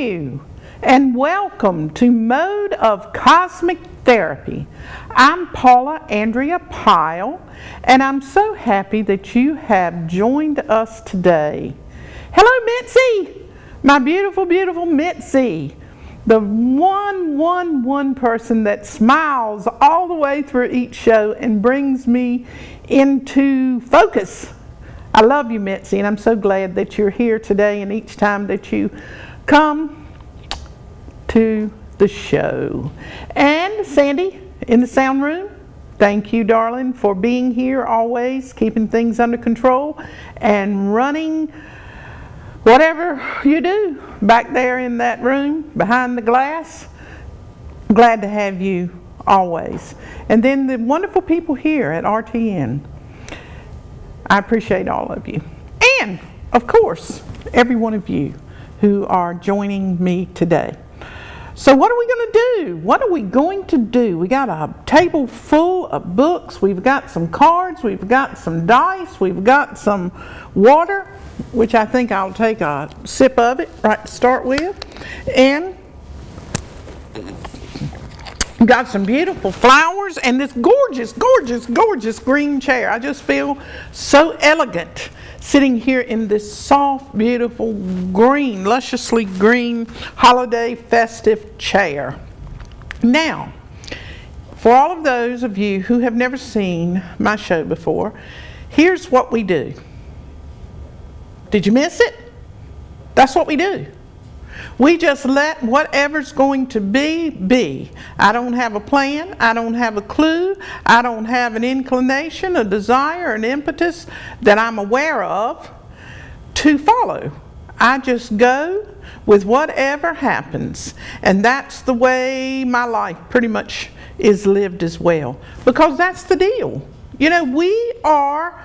you? And welcome to Mode of Cosmic Therapy. I'm Paula Andrea Pyle, and I'm so happy that you have joined us today. Hello, Mitzi, my beautiful, beautiful Mitzi, the one person that smiles all the way through each show and brings me into focus. I love you, Mitzi, and I'm so glad that you're here today and each time that you come to the show. And Sandy in the sound room, thank you, darling, for being here always, keeping things under control and running whatever you do back there in that room behind the glass. Glad to have you always. And then the wonderful people here at RTN. I appreciate all of you. And, of course, every one of you who are joining me today. So what are we going to do? What are we going to do? We got a table full of books. We've got some cards. We've got some dice. We've got some water, which I think I'll take a sip of it right to start with. And got some beautiful flowers and this gorgeous, gorgeous, gorgeous green chair. I just feel so elegant sitting here in this soft, beautiful green, lusciously green, holiday festive chair. Now, for all of those of you who have never seen my show before, here's what we do. Did you miss it? That's what we do. We just let whatever's going to be. I don't have a plan. I don't have a clue. I don't have an inclination, a desire, an impetus that I'm aware of to follow. I just go with whatever happens. And that's the way my life pretty much is lived as well. Because that's the deal. You know, we are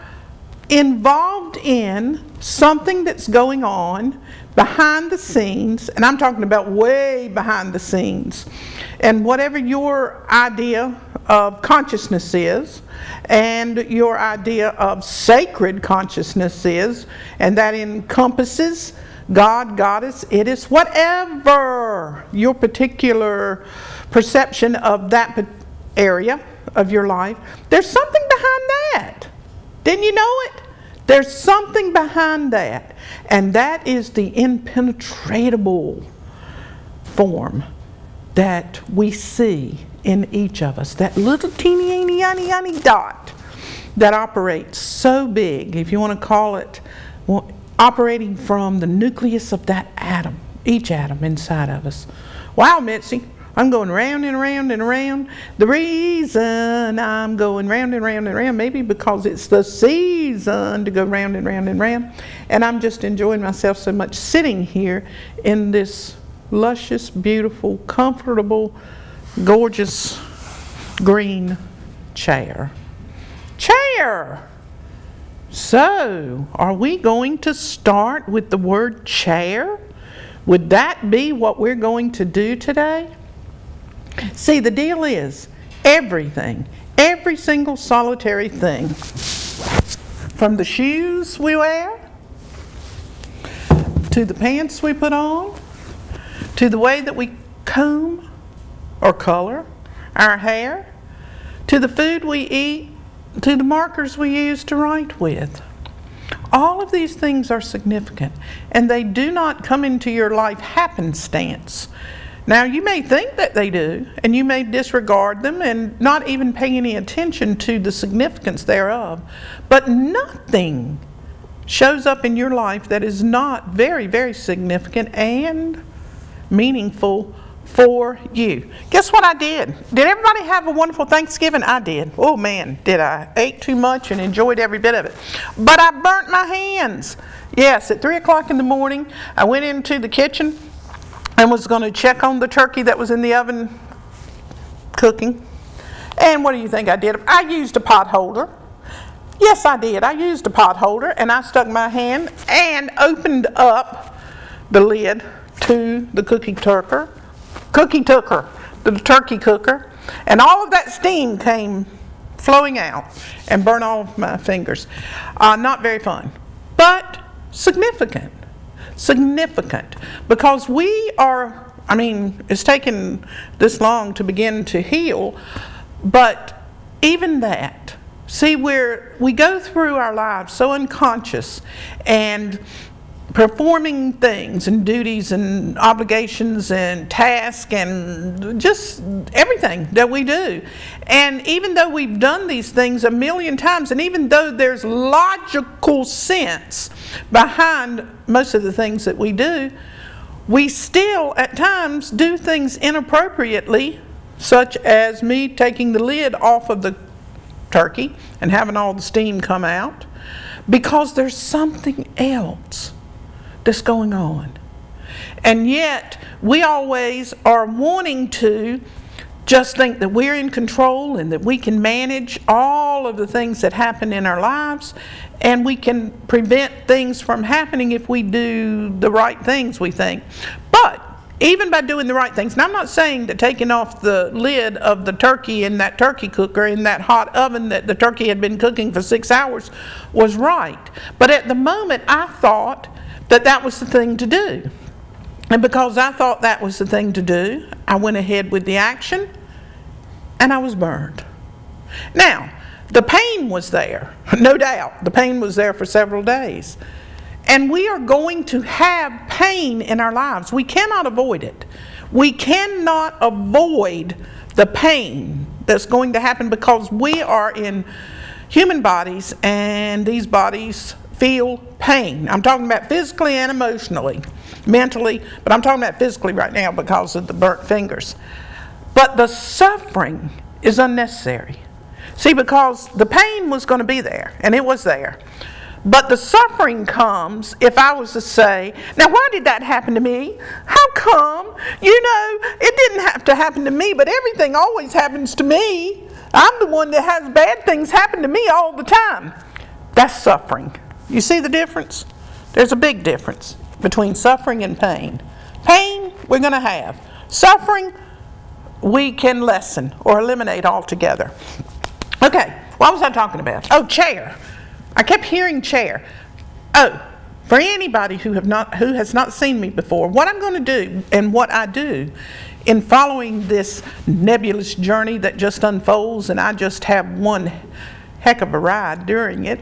involved in something that's going on behind the scenes, and I'm talking about way behind the scenes. And whatever your idea of consciousness is, and your idea of sacred consciousness is, and that encompasses God, Goddess, it is, whatever your particular perception of that area of your life, there's something behind that. Didn't you know it? There's something behind that, and that is the impenetrable form that we see in each of us, that little teeny dot that operates so big, if you want to call it, operating from the nucleus of that atom, each atom inside of us. Wow, Mitzi, I'm going round and around and around. The reason I'm going round and round and around, maybe because it's the season to go round and round and round. And I'm just enjoying myself so much sitting here in this luscious, beautiful, comfortable, gorgeous green chair. So, are we going to start with the word chair? Would that be what we're going to do today? See, the deal is everything, every single solitary thing, from the shoes we wear, to the pants we put on, to the way that we comb or color our hair, to the food we eat, to the markers we use to write with. All of these things are significant, and they do not come into your life happenstance. Now, you may think that they do, and you may disregard them and not even pay any attention to the significance thereof. But nothing shows up in your life that is not very, very significant and meaningful for you. Guess what I did? Did everybody have a wonderful Thanksgiving? I did. Oh man, did I. Ate too much and enjoyed every bit of it. But I burnt my hands. Yes, at 3 o'clock in the morning, I went into the kitchen and was going to check on the turkey that was in the oven cooking. And what do you think I did? I used a pot holder. Yes, I did. I used a pot holder, and I stuck my hand and opened up the lid to the the turkey cooker, and all of that steam came flowing out and burned all of my fingers. Not very fun, but significant. significant because we are, I mean, it's taken this long to begin to heal, but even that, see, we go through our lives so unconscious and performing things and duties and obligations and tasks and just everything that we do. And even though we've done these things a million times, and even though there's logical sense behind most of the things that we do, we still at times do things inappropriately, such as me taking the lid off of the turkey and having all the steam come out, because there's something else that's going on. And yet we always are wanting to just think that we're in control and that we can manage all of the things that happen in our lives, and we can prevent things from happening if we do the right things, we think. But even by doing the right things, and I'm not saying that taking off the lid of the turkey in that turkey cooker in that hot oven that the turkey had been cooking for 6 hours was right. But at the moment I thought that that was the thing to do. And because I thought that was the thing to do, I went ahead with the action and I was burned. Now, the pain was there, no doubt. The pain was there for several days. And we are going to have pain in our lives. We cannot avoid it. We cannot avoid the pain that's going to happen because we are in human bodies and these bodies feel pain. I'm talking about physically and emotionally, mentally, but I'm talking about physically right now because of the burnt fingers. But the suffering is unnecessary. See, because the pain was going to be there, and it was there. But the suffering comes if I was to say, now why did that happen to me? How come? You know, it didn't have to happen to me, but everything always happens to me. I'm the one that has bad things happen to me all the time. That's suffering. You see the difference? There's a big difference between suffering and pain. Pain, we're going to have. Suffering, we can lessen or eliminate altogether. Okay, what was I talking about? Oh, chair. I kept hearing chair. Oh, for anybody who has not seen me before, what I'm going to do and what I do in following this nebulous journey that just unfolds, and I just have one heck of a ride during it,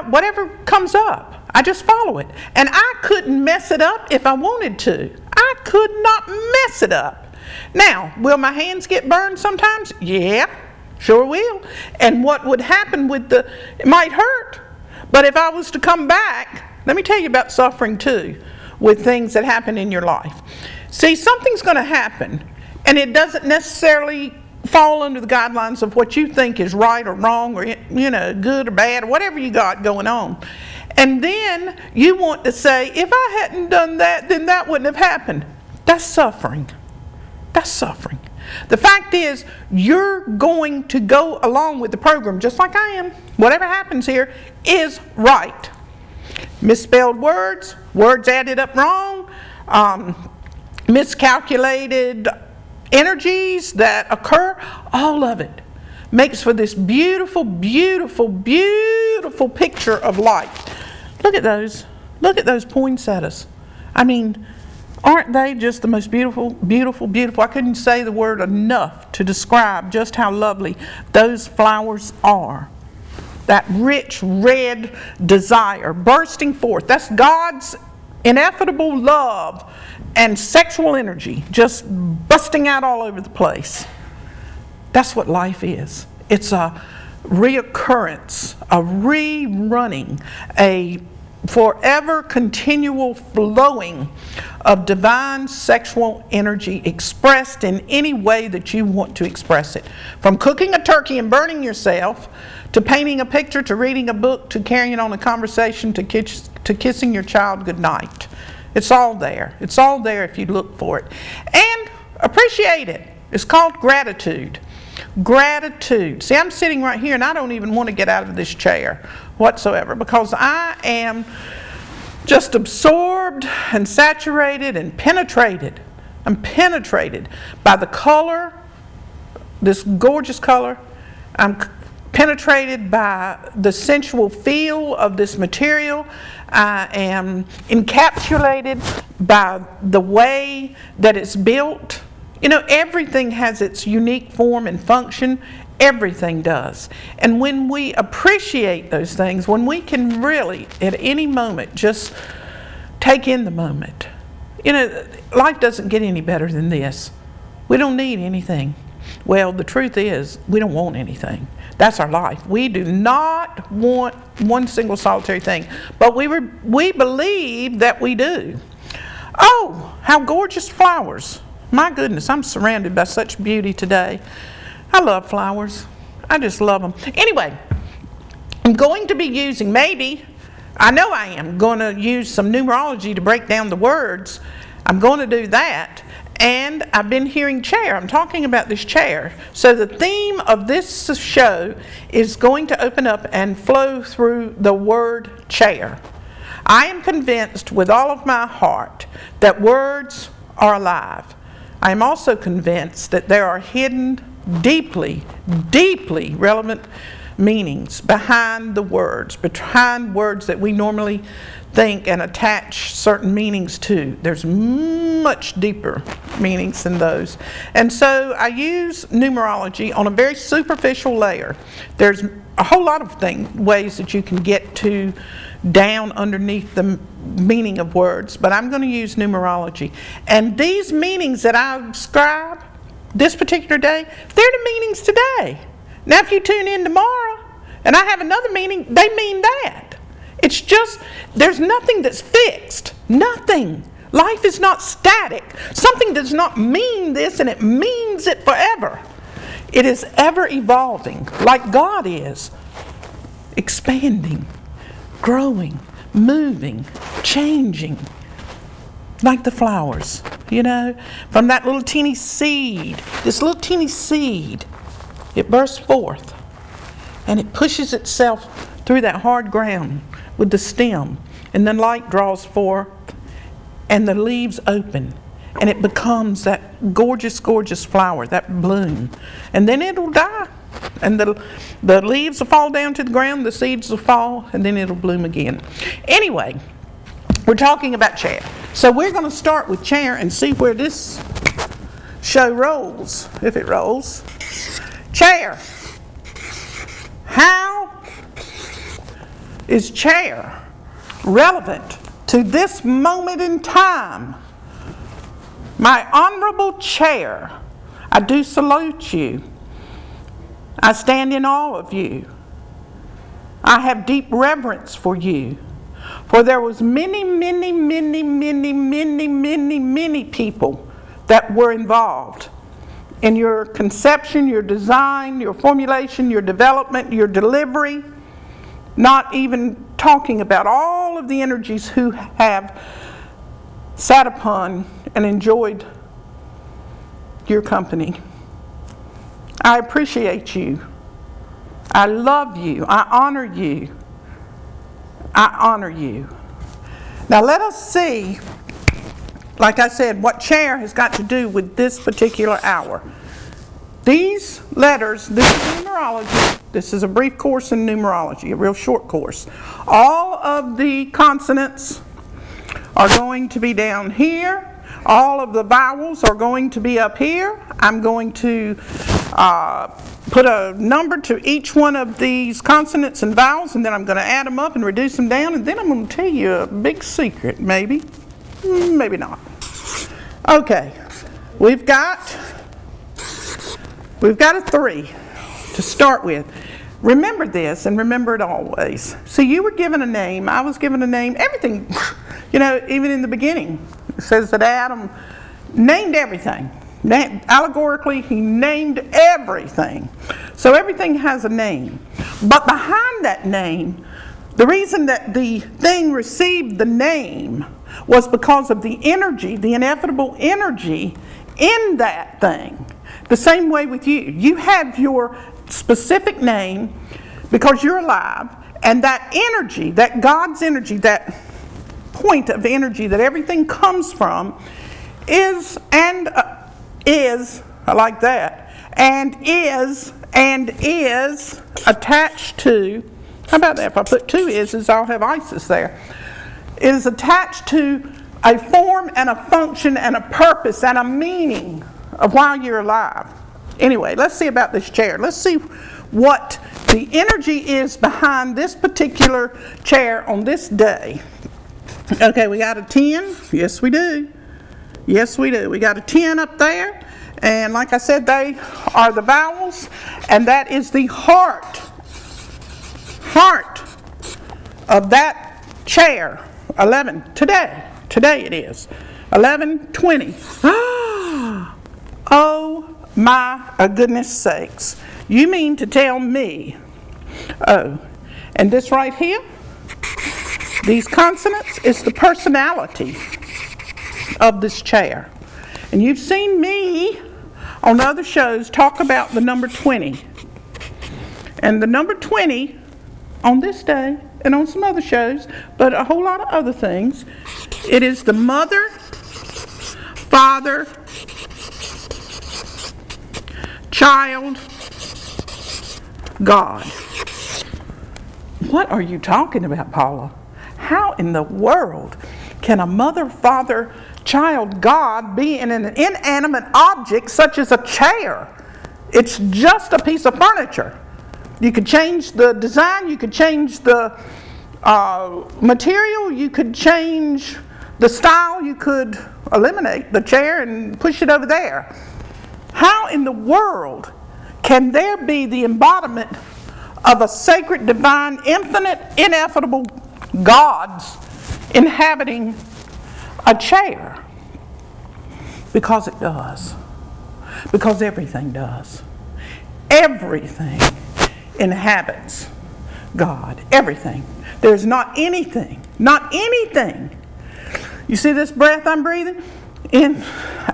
whatever comes up, I just follow it. And I couldn't mess it up if I wanted to. I could not mess it up. Now, will my hands get burned sometimes? Yeah, sure will. And what would happen with it might hurt. But if I was to come back, let me tell you about suffering too, with things that happen in your life. See, something's going to happen, and it doesn't necessarily fall under the guidelines of what you think is right or wrong or, you know, good or bad or whatever you got going on. And then you want to say, if I hadn't done that, then that wouldn't have happened. That's suffering. That's suffering. The fact is, you're going to go along with the program just like I am. Whatever happens here is right. Misspelled words, words added up wrong, miscalculated energies that occur, all of it makes for this beautiful, beautiful, beautiful picture of light. Look at those. Look at those poinsettias. I mean, aren't they just the most beautiful, beautiful, beautiful? I couldn't say the word enough to describe just how lovely those flowers are. That rich red desire bursting forth. That's God's ineffable love and sexual energy just busting out all over the place. That's what life is. It's a reoccurrence, a rerunning, a forever continual flowing of divine sexual energy expressed in any way that you want to express it. From cooking a turkey and burning yourself, to painting a picture, to reading a book, to carrying on a conversation, to kissing your child goodnight. It's all there. It's all there if you look for it. And appreciate it. It's called gratitude. Gratitude. See, I'm sitting right here and I don't even want to get out of this chair whatsoever because I am just absorbed and saturated and penetrated. I'm penetrated by the color, this gorgeous color. I'm penetrated by the sensual feel of this material. I am encapsulated by the way that it's built. You know, everything has its unique form and function. Everything does. And when we appreciate those things, when we can really, at any moment, just take in the moment. You know, life doesn't get any better than this. We don't need anything. Well, the truth is, we don't want anything. That's our life. We do not want one single solitary thing, but we believe that we do. Oh, how gorgeous flowers. My goodness, I'm surrounded by such beauty today. I love flowers. I just love them. Anyway, I'm going to be using, I know I am going to use some numerology to break down the words. I'm going to do that. And I've been hearing chair. I'm talking about this chair. So the theme of this show is going to open up and flow through the word chair. I am convinced with all of my heart that words are alive. I am also convinced that there are hidden, deeply, deeply relevant meanings behind the words, behind words that we normally think and attach certain meanings to. There's much deeper meanings than those. And so I use numerology on a very superficial layer. There's a whole lot of ways that you can get to down underneath the meaning of words, but I'm going to use numerology. And these meanings that I describe this particular day, they're the meanings today. Now if you tune in tomorrow and I have another meaning, they mean that. It's just, there's nothing that's fixed. Nothing. Life is not static. Something does not mean this and it means it forever. It is ever evolving, like God is. Expanding, growing, moving, changing. Like the flowers, you know. From that little teeny seed, this little teeny seed, it bursts forth. And it pushes itself through that hard ground with the stem, and then light draws forth and the leaves open and it becomes that gorgeous, gorgeous flower, that bloom, and then it'll die and the leaves will fall down to the ground, the seeds will fall, and then it'll bloom again. Anyway, we're talking about chair, so we're going to start with chair and see where this show rolls, if it rolls. Chair. How is chair relevant to this moment in time? My honorable chair, I do salute you. I stand in awe of you. I have deep reverence for you. For there was many, many, many, many, many, many, many people that were involved in your conception, your design, your formulation, your development, your delivery. Not even talking about all of the energies who have sat upon and enjoyed your company. I appreciate you. I love you. I honor you. I honor you. Now let us see, like I said, what chair has got to do with this particular hour. These letters, this is numerology. This is a brief course in numerology, a real short course. All of the consonants are going to be down here. All of the vowels are going to be up here. I'm going to put a number to each one of these consonants and vowels, and then I'm going to add them up and reduce them down, and then I'm going to tell you a big secret, maybe. Maybe not. Okay, we've got a 3 to start with. Remember this and remember it always. So you were given a name, I was given a name, everything, you know, even in the beginning. It says that Adam named everything. Allegorically, he named everything. So everything has a name. But behind that name, the reason that the thing received the name was because of the energy, the inevitable energy in that thing. The same way with you. You have your specific name because you're alive, and that energy, that God's energy, that point of energy that everything comes from is, I like that, and is attached to, how about that? If I put two is's, I'll have Isis there. It is attached to a form and a function and a purpose and a meaning of why you're alive. Anyway, let's see about this chair. Let's see what the energy is behind this particular chair on this day. Okay, we got a 10. Yes, we do. Yes, we do. We got a 10 up there. And like I said, they are the vowels. And that is the heart of that chair. 11. Today it is. 11:20. Oh my goodness sakes. You mean to tell me, oh, and this right here, these consonants is the personality of this chair. And you've seen me on other shows talk about the number 20. And the number 20 on this day and on some other shows, but a whole lot of other things, it is the mother, father, child, God. What are you talking about, Paula? How in the world can a mother, father, child, God be in an inanimate object such as a chair? It's just a piece of furniture. You could change the design, you could change the material, you could change the style, you could eliminate the chair and push it over there. How in the world can there be the embodiment of a sacred, divine, infinite, ineffable gods inhabiting a chair? Because it does. Because everything does. Everything inhabits God. Everything. There's not anything. You see this breath I'm breathing? In,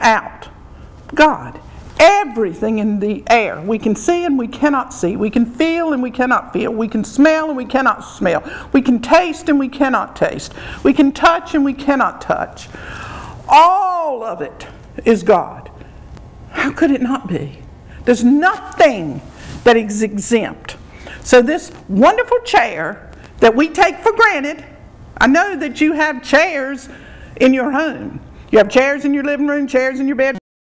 out. God. Everything in the air. We can see and we cannot see. We can feel and we cannot feel. We can smell and we cannot smell. We can taste and we cannot taste. We can touch and we cannot touch. All of it is God. How could it not be? There's nothing that is exempt. So this wonderful chair that we take for granted, I know that you have chairs in your home. You have chairs in your living room, chairs in your bed.